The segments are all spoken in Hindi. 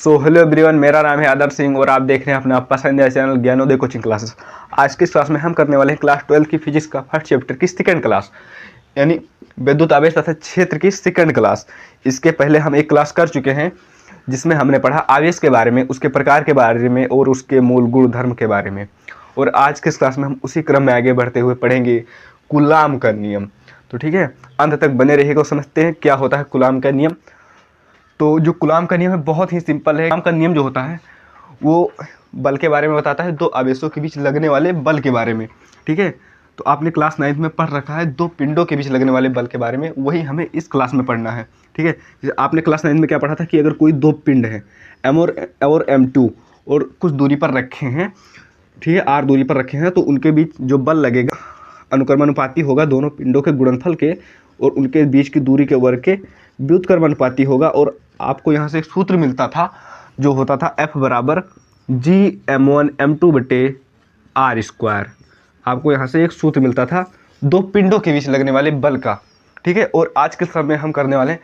हेलो एवरीवन, मेरा नाम है आदर्श सिंह और आप देख रहे हैं अपना पसंदीदा चैनल ज्ञानोदय कोचिंग क्लासेस। आज की क्लास में हम करने वाले हैं क्लास 12 की फिजिक्स का फर्स्ट चैप्टर की सेकंड क्लास, यानी विद्युत आवेश तथा क्षेत्र की सेकंड क्लास। इसके पहले हम एक क्लास कर चुके हैं जिसमें हमने पढ़ा आवेश के बारे में, उसके प्रकार के बारे में और उसके मूल गुण धर्म के बारे में। और आज के इस क्लास में हम उसी क्रम में आगे बढ़ते हुए पढ़ेंगे कूलाम का नियम। तो ठीक है, अंत तक बने रहिएगा और समझते हैं क्या होता है कूलाम का नियम। तो जो कूलाम का नियम है बहुत ही सिंपल है। कूलाम का नियम जो होता है वो बल के बारे में बताता है, दो आवेशों के बीच लगने वाले बल के बारे में। ठीक है, तो आपने क्लास 9th में पढ़ रखा है दो पिंडों के बीच लगने वाले बल के बारे में, वही हमें इस क्लास में पढ़ना है। ठीक है, जैसे आपने क्लास 9th में क्या पढ़ा था कि अगर कोई दो पिंड है M और M2 और कुछ दूरी पर रखे हैं, ठीक है, R दूरी पर रखे हैं, तो उनके बीच जो बल लगेगा अनुक्रमानुपाती होगा दोनों पिंडों के गुणनफल के, और उनके बीच की दूरी के वर्ग के व्युत्क्रमानुपाती होगा। और आपको यहाँ से एक सूत्र मिलता था जो होता था F बराबर Gm1m2/r²। आपको यहाँ से एक सूत्र मिलता था दो पिंडों के बीच लगने वाले बल का। ठीक है, और आज के समय हम करने वाले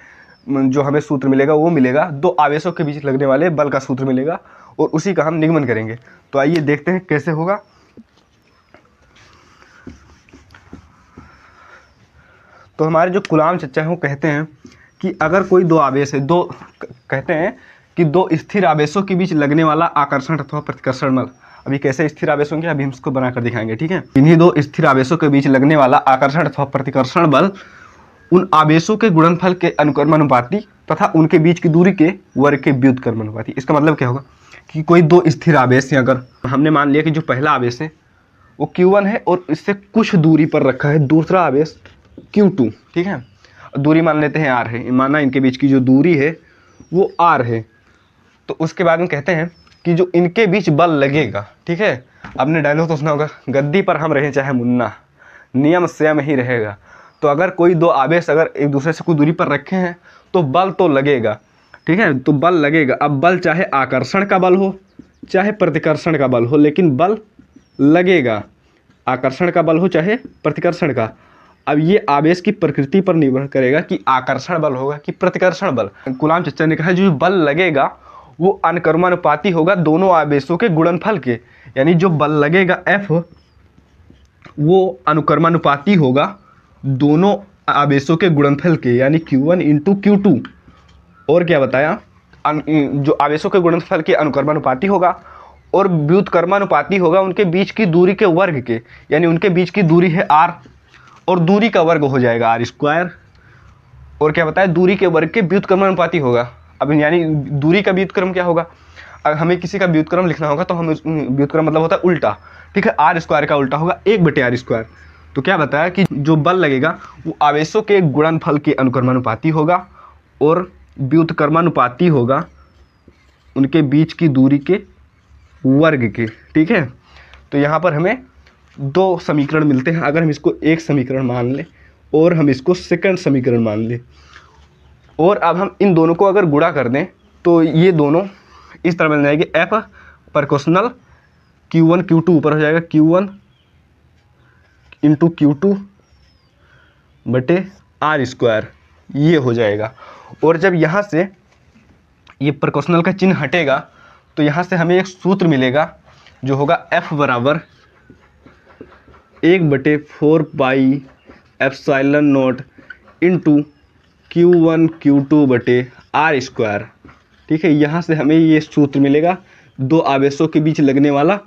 जो हमें सूत्र मिलेगा वो मिलेगा दो आवेशों के बीच लगने वाले बल का सूत्र मिलेगा, और उसी का हम निगमन करेंगे। तो आइए देखते हैं कैसे होगा। तो हमारे जो कूलाम चर्चा है वो कहते हैं कि अगर कोई दो आवेश है, कहते हैं कि दो स्थिर आवेशों के बीच लगने वाला आकर्षण अथवा प्रतिकर्षण बल। अभी कैसे स्थिर आवेश होंगे अभी हम इसको बनाकर दिखाएंगे। ठीक है, इन्हीं दो स्थिर आवेशों के बीच लगने वाला आकर्षण अथवा प्रतिकर्षण बल उन आवेशों के गुणनफल के अनुक्रमानुपाती तथा उनके बीच की दूरी के वर्ग के व्युत्क्रमानुपाती। इसका मतलब क्या होगा कि कोई दो स्थिर आवेश है, अगर हमने मान लिया कि जो पहला आवेश है वो Q1 है और इससे कुछ दूरी पर रखा है दूसरा आवेश Q2। ठीक है, दूरी मान लेते हैं R है, माना इनके बीच की जो दूरी है वो R है। तो उसके बाद में कहते हैं कि जो इनके बीच बल लगेगा, ठीक है, आपने डायलॉग तो सुना होगा, गद्दी पर हम रहें चाहे मुन्ना, नियम स्वयं ही रहेगा। तो अगर कोई दो आवेश अगर एक दूसरे से कोई दूरी पर रखे हैं तो बल तो लगेगा। ठीक है, तो बल लगेगा। अब बल चाहे आकर्षण का बल हो चाहे प्रतिकर्षण का बल हो, लेकिन बल लगेगा, आकर्षण का बल हो चाहे प्रतिकर्षण का। अब ये आवेश की प्रकृति पर निर्भर करेगा कि आकर्षण बल होगा कि प्रतिकर्षण बल। कूलाम चर्चा ने कहा जो बल लगेगा वो अनुक्रमानुपाती होगा दोनों आवेशों के गुणनफल के, यानी जो बल लगेगा F वो अनुक्रमानुपाती होगा दोनों आवेशों के गुणनफल के, यानी Q1 × Q2। और क्या बताया, जो आवेशों के गुणनफल के अनुक्रमानुपाती होगा और व्युत्क्रमानुपाती होगा उनके बीच की दूरी के वर्ग के, यानी उनके बीच की दूरी है R और दूरी का वर्ग हो जाएगा R²। और क्या बताया, दूरी के वर्ग के व्युत्क्रमानुपाती होगा। अब यानी दूरी का व्युत्क्रम क्या होगा, अगर हमें किसी का व्युत्क्रम लिखना होगा तो हम व्युत्क्रम मतलब होता है उल्टा। ठीक है, R² का उल्टा होगा 1/R²। तो क्या बताया कि जो बल लगेगा वो आवेशों के गुणनफल के अनुक्रमानुपाती होगा और व्युत्क्रमानुपाती होगा उनके बीच की दूरी के वर्ग के। ठीक है, तो यहाँ पर हमें दो समीकरण मिलते हैं। अगर हम इसको एक समीकरण मान लें और हम इसको सेकंड समीकरण मान लें, और अब हम इन दोनों को अगर गुणा कर दें तो ये दोनों इस तरह बन जाएगी F प्रोपोर्शनल Q1 Q2 ऊपर हो जाएगा Q1 × Q2/R², ये हो जाएगा। और जब यहाँ से ये प्रोपोर्शनल का चिन्ह हटेगा तो यहाँ से हमें एक सूत्र मिलेगा जो होगा F बराबर 1/4πε0 × Q1 Q2/R²। ठीक है, यहाँ से हमें ये सूत्र मिलेगा दो आवेशों के बीच लगने वाला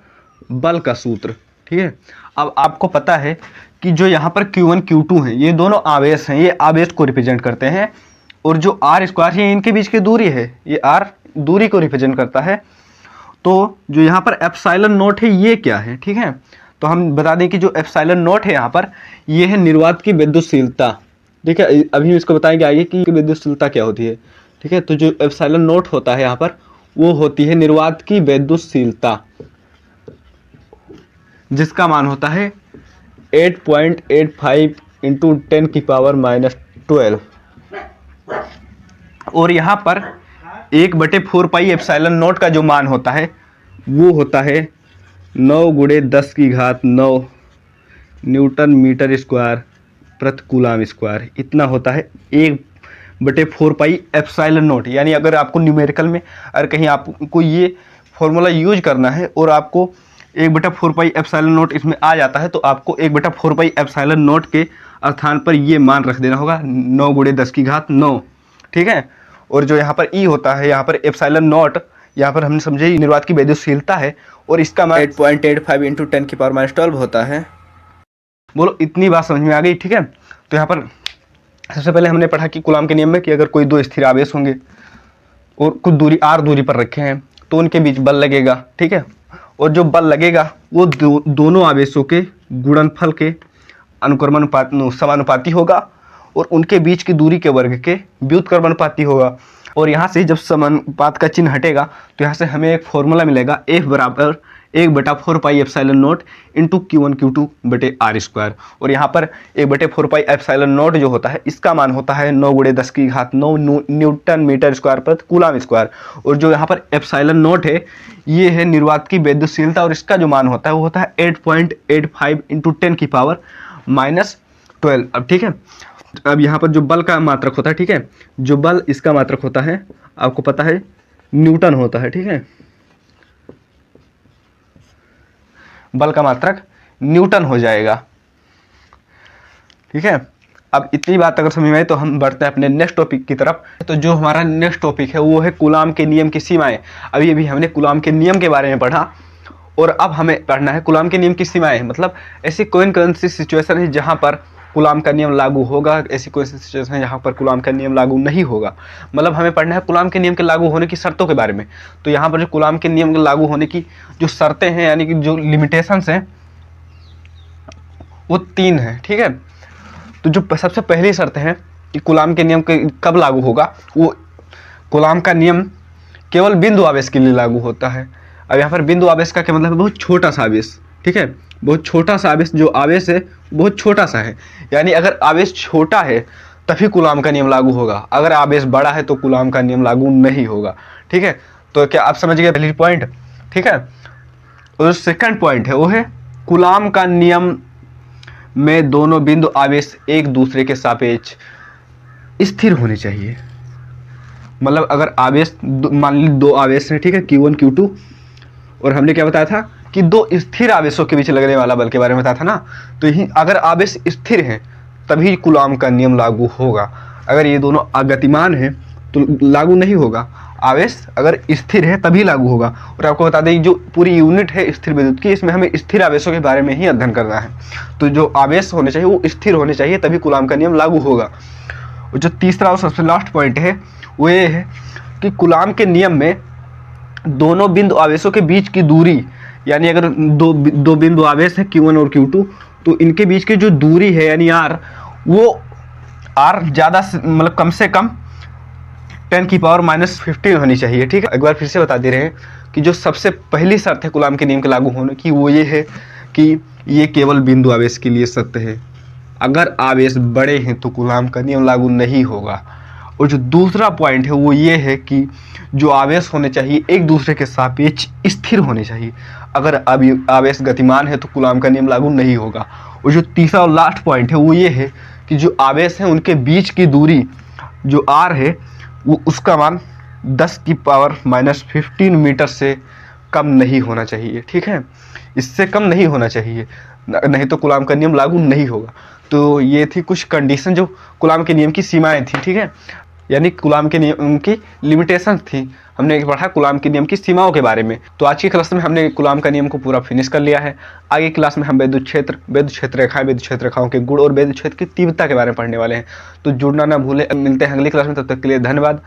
बल का सूत्र। ठीक है, अब आपको पता है कि जो यहाँ पर Q1 Q2 हैं ये दोनों आवेश हैं, ये आवेश को रिप्रेजेंट करते हैं, और जो R² है इनके बीच की दूरी है, ये R दूरी को रिप्रेजेंट करता है। तो जो यहाँ पर ε0 है ये क्या है, ठीक है, तो हम बता दें कि जो ε0 है यहाँ पर ये है निर्वात की विद्युतशीलता। ठीक है, अभी इसको बताएंगे आगे कि विद्युतशीलता क्या होती है। ठीक है, तो जो ε0 होता है यहाँ पर वो होती है निर्वात की विद्युतशीलता, जिसका मान होता है 8.85 × 10⁻⁻12। और यहाँ पर 1/4πε0 का जो मान होता है वो होता है 9×10⁹ न्यूटन मीटर स्क्वायर प्रति कूलाम स्क्वायर। इतना होता है 1 बटे 4 पाई एप्सिलॉन नॉट। यानी अगर आपको न्यूमेरिकल में अगर कहीं आपको ये फॉर्मूला यूज करना है और आपको 1/4 पाई एप्सिलॉन नॉट इसमें आ जाता है, तो आपको 1/4 पाई एप्सिलॉन नॉट के स्थान पर ये मान रख देना होगा 9 × 10⁹ ठीक है। और जो यहाँ पर ई होता है, यहाँ पर एप्सिलॉन नॉट, यहाँ पर हमने समझे निर्वात की वैद्युतशीलता है और इसका मान 8.85 × 10⁻12 होता है। बोलो इतनी बात समझ में आ गई, ठीक है। तो यहाँ पर सबसे पहले हमने पढ़ा कि कूलाम के नियम में कि अगर कोई दो स्थिर आवेश होंगे और कुछ दूरी r दूरी पर रखे हैं तो उनके बीच बल लगेगा, ठीक है। और जो बल लगेगा वो दोनों आवेशों के गुणनफल के अनुक्रमानुपात समानुपाती होगा और उनके बीच की दूरी के वर्ग के व्युत्क्रमानुपाती होगा। और यहाँ से जब समानुपात का चिन्ह हटेगा तो यहाँ से हमें एक फॉर्मूला मिलेगा F बराबर 1/4 pi epsilon not into Q1 Q2 बटे r²। और यहाँ पर 1/4 पाई एप्सिलॉन नॉट जो होता है इसका मान होता है 9 × 10⁹ न्यूटन मीटर स्क्वायर पर कूलाम स्क्वायर। और जो यहाँ पर एप्सिलॉन नॉट है ये है निर्वात की वैद्युतशीलता और इसका जो मान होता है वो होता है 8.85 × 10⁻12। अब ठीक है, अब यहाँ पर जो बल का मात्रक होता है, ठीक है, जो बल इसका मात्रक होता है आपको पता है न्यूटन होता है, ठीक है, बल का मात्रक न्यूटन हो जाएगा, ठीक है। अब इतनी बात अगर समझ में आई तो हम बढ़ते हैं अपने नेक्स्ट टॉपिक की तरफ। तो जो हमारा नेक्स्ट टॉपिक है वो है कूलाम के नियम की सीमाएं। अभी हमने कूलाम के नियम के बारे में पढ़ा और अब हमें पढ़ना है कूलाम के नियम की सीमाएं। मतलब ऐसी कौन सी सिचुएशन है जहाँ पर कूलाम का नियम लागू होगा, ऐसी कोई सिचुएशन है जहाँ पर कूलाम का नियम लागू नहीं होगा। मतलब हमें पढ़ना है कूलाम के नियम के लागू होने की शर्तों के बारे में। तो यहाँ पर जो कूलाम के नियम के लागू होने की जो शर्तें हैं यानी कि जो लिमिटेशंस हैं वो 3 हैं, ठीक है। तो जो सबसे पहली शर्त है कि कूलाम के नियम कब लागू होगा, वो कूलाम का नियम केवल बिंदु आवेश के लिए लागू होता है। अब यहाँ पर बिंदु आवेश का क्या मतलब है, बहुत छोटा सा आवेश, ठीक है, बहुत छोटा सा आवेश, जो आवेश है बहुत छोटा सा है। यानी अगर आवेश छोटा है तभी कूलाम का नियम लागू होगा, अगर आवेश बड़ा है तो कूलाम का नियम लागू नहीं होगा, ठीक है। तो क्या आप समझ गए पहली पॉइंट, ठीक है। और सेकंड पॉइंट है वो है कूलाम का नियम में दोनों बिंदु आवेश एक दूसरे के सापेक्ष स्थिर होने चाहिए। मतलब अगर आवेश मान ली 2 आवेश हैं, ठीक है, Q1 Q2, और हमने क्या बताया था कि 2 स्थिर आवेशों के बीच लगने वाला बल के बारे में बताया था ना। तो यही अगर आवेश स्थिर हैं तभी कूलाम का नियम लागू होगा, अगर ये दोनों अगतिमान हैं तो लागू नहीं होगा। आवेश अगर स्थिर है तभी लागू होगा। और आपको बता दें जो पूरी यूनिट है स्थिर विद्युत की, इसमें हमें स्थिर आवेशों के बारे में ही अध्ययन करना है। तो जो आवेश होने चाहिए वो स्थिर होने चाहिए तभी कूलाम का नियम लागू होगा। और जो तीसरा और सबसे लास्ट पॉइंट है वो ये है कि कूलाम के नियम में दोनों बिंदु आवेशों के बीच की दूरी, यानी अगर दो बिंदु आवेश है Q1 और Q2 तो इनके बीच की जो दूरी है यानी r, वो r ज़्यादा मतलब कम से कम 10⁻⁻15 होनी चाहिए, ठीक है। एक बार फिर से बता दे रहे हैं कि जो सबसे पहली शर्त है कूलाम के नियम के लागू होने की वो ये है कि ये केवल बिंदु आवेश के लिए सत्य है, अगर आवेश बड़े हैं तो कूलाम का नियम लागू नहीं होगा। और जो दूसरा पॉइंट है वो ये है कि जो आवेश होने चाहिए एक दूसरे के सापेक्ष स्थिर होने चाहिए, अगर आवेश गतिमान है तो कूलाम का नियम लागू नहीं होगा। और जो तीसरा और लास्ट पॉइंट है वो ये है कि जो आवेश हैं उनके बीच की दूरी जो r है वो उसका मान 10⁻⁻15 मीटर से कम नहीं होना चाहिए, ठीक है, इससे कम नहीं होना चाहिए, नहीं तो कूलाम का नियम लागू नहीं होगा। तो ये थी कुछ कंडीशन जो कूलाम के नियम की सीमाएं थी, ठीक है, यानी कूलाम के नियम की लिमिटेशन थी। हमने पढ़ा कूलाम के नियम की सीमाओं के बारे में। तो आज की क्लास में हमने कूलाम का नियम को पूरा फिनिश कर लिया है। आगे की क्लास में हम विद्युत क्षेत्र रेखाएं, विद्युत क्षेत्र रेखाओं के गुण और विद्युत क्षेत्र की तीव्रता के बारे में पढ़ने वाले हैं। तो जुड़ना ना भूलें। मिलते हैं अगली क्लास में, तब तक के लिए धन्यवाद।